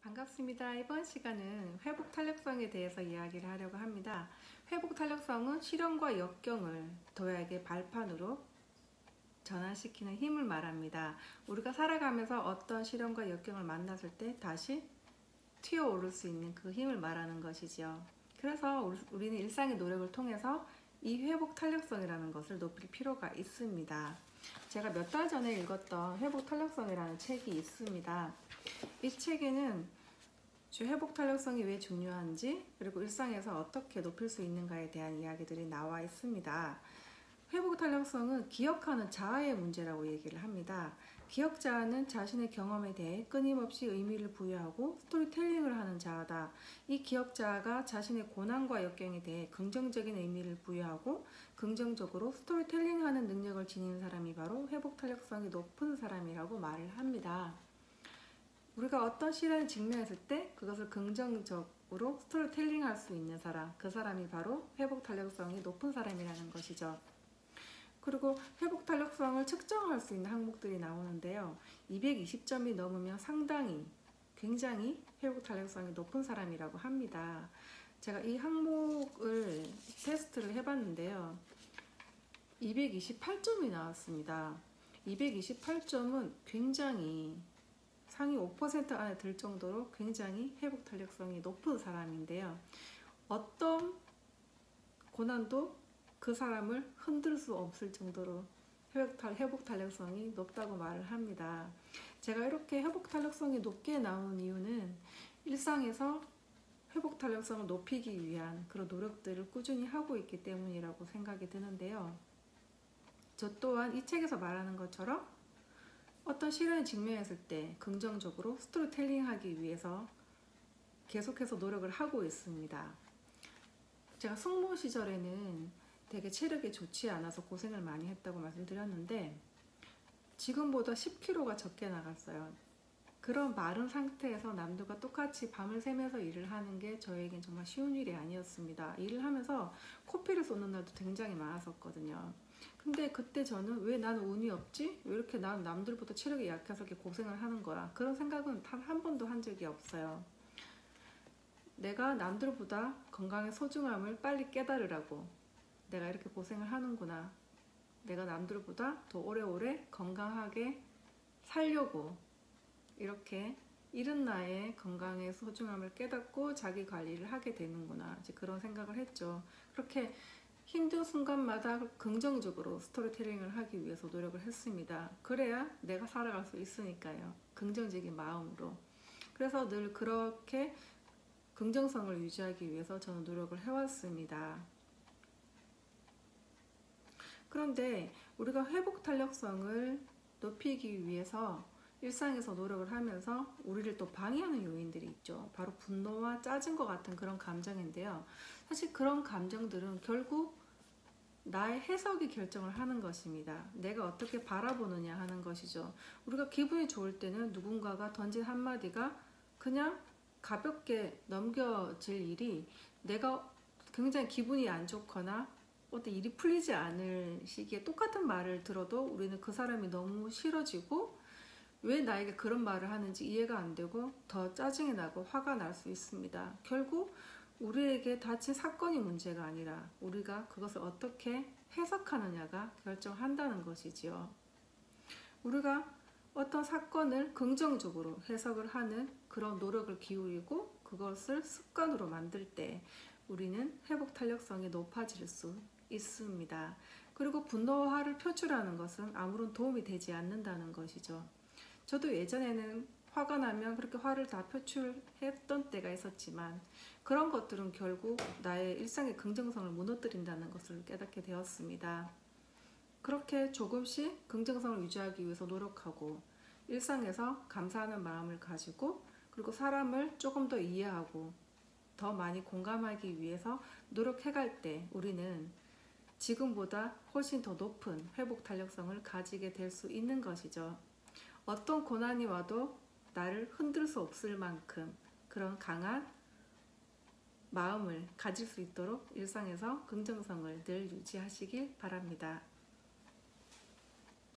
반갑습니다. 이번 시간은 회복 탄력성에 대해서 이야기를 하려고 합니다. 회복 탄력성은 실현과 역경을 도약의 발판으로 전환시키는 힘을 말합니다. 우리가 살아가면서 어떤 시련과 역경을 만났을 때 다시 튀어오를 수 있는 그 힘을 말하는 것이죠. 그래서 우리는 일상의 노력을 통해서 이 회복 탄력성이라는 것을 높일 필요가 있습니다. 제가 몇 달 전에 읽었던 회복 탄력성이라는 책이 있습니다. 이 책에는 회복 탄력성이 왜 중요한지, 그리고 일상에서 어떻게 높일 수 있는가에 대한 이야기들이 나와 있습니다. 회복 탄력성은 기억하는 자아의 문제라고 얘기를 합니다. 기억자는 자신의 경험에 대해 끊임없이 의미를 부여하고 스토리텔링을 하는 자아다. 이 기억자가 자신의 고난과 역경에 대해 긍정적인 의미를 부여하고 긍정적으로 스토리텔링하는 능력을 지닌 사람이 바로 회복 탄력성이 높은 사람이라고 말을 합니다. 우리가 어떤 시련에 직면했을 때 그것을 긍정적으로 스토리텔링할 수 있는 사람, 그 사람이 바로 회복 탄력성이 높은 사람이라는 것이죠. 그리고 회복 탄력성을 측정할 수 있는 항목들이 나오는데요. 220점이 넘으면 굉장히 회복 탄력성이 높은 사람이라고 합니다. 제가 이 항목을 테스트를 해봤는데요. 228점이 나왔습니다. 228점은 굉장히 상위 5% 안에 들 정도로 굉장히 회복 탄력성이 높은 사람인데요. 어떤 고난도 그 사람을 흔들 수 없을 정도로 회복 탄력성이 높다고 말을 합니다. 제가 이렇게 회복 탄력성이 높게 나온 이유는 일상에서 회복 탄력성을 높이기 위한 그런 노력들을 꾸준히 하고 있기 때문이라고 생각이 드는데요. 저 또한 이 책에서 말하는 것처럼 어떤 시련에 직면했을 때 긍정적으로 스토리텔링 하기 위해서 계속해서 노력을 하고 있습니다. 제가 승무 시절에는 되게 체력이 좋지 않아서 고생을 많이 했다고 말씀드렸는데 지금보다 10kg가 적게 나갔어요. 그런 마른 상태에서 남들과 똑같이 밤을 새면서 일을 하는 게 저에겐 정말 쉬운 일이 아니었습니다. 일을 하면서 코피를 쏟는 날도 굉장히 많았었거든요. 근데 그때 저는 왜 나는 운이 없지? 왜 이렇게 난 남들보다 체력이 약해서 이렇게 고생을 하는 거야? 그런 생각은 단 한 번도 한 적이 없어요. 내가 남들보다 건강의 소중함을 빨리 깨달으라고 내가 이렇게 고생을 하는구나. 내가 남들보다 더 오래오래 건강하게 살려고 이렇게 이른 나이에 건강의 소중함을 깨닫고 자기 관리를 하게 되는구나. 이제 그런 생각을 했죠. 그렇게 힘든 순간마다 긍정적으로 스토리텔링을 하기 위해서 노력을 했습니다. 그래야 내가 살아갈 수 있으니까요. 긍정적인 마음으로. 그래서 늘 그렇게 긍정성을 유지하기 위해서 저는 노력을 해왔습니다. 그런데 우리가 회복 탄력성을 높이기 위해서 일상에서 노력을 하면서 우리를 또 방해하는 요인들이 있죠. 바로 분노와 짜증과 같은 그런 감정인데요. 사실 그런 감정들은 결국 나의 해석이 결정을 하는 것입니다. 내가 어떻게 바라보느냐 하는 것이죠. 우리가 기분이 좋을 때는 누군가가 던진 한마디가 그냥 가볍게 넘겨질 일이 내가 굉장히 기분이 안 좋거나 어떤 일이 풀리지 않을 시기에 똑같은 말을 들어도 우리는 그 사람이 너무 싫어지고 왜 나에게 그런 말을 하는지 이해가 안 되고 더 짜증이 나고 화가 날 수 있습니다. 결국 우리에게 닥친 사건이 문제가 아니라 우리가 그것을 어떻게 해석하느냐가 결정한다는 것이지요. 우리가 어떤 사건을 긍정적으로 해석을 하는 그런 노력을 기울이고 그것을 습관으로 만들 때 우리는 회복 탄력성이 높아질 수 있습니다. 그리고 분노와 화를 표출하는 것은 아무런 도움이 되지 않는다는 것이죠. 저도 예전에는 화가 나면 그렇게 화를 다 표출했던 때가 있었지만 그런 것들은 결국 나의 일상의 긍정성을 무너뜨린다는 것을 깨닫게 되었습니다. 그렇게 조금씩 긍정성을 유지하기 위해서 노력하고 일상에서 감사하는 마음을 가지고 그리고 사람을 조금 더 이해하고 더 많이 공감하기 위해서 노력해갈 때 우리는 지금보다 훨씬 더 높은 회복 탄력성을 가지게 될 수 있는 것이죠. 어떤 고난이 와도 나를 흔들 수 없을 만큼 그런 강한 마음을 가질 수 있도록 일상에서 긍정성을 늘 유지하시길 바랍니다.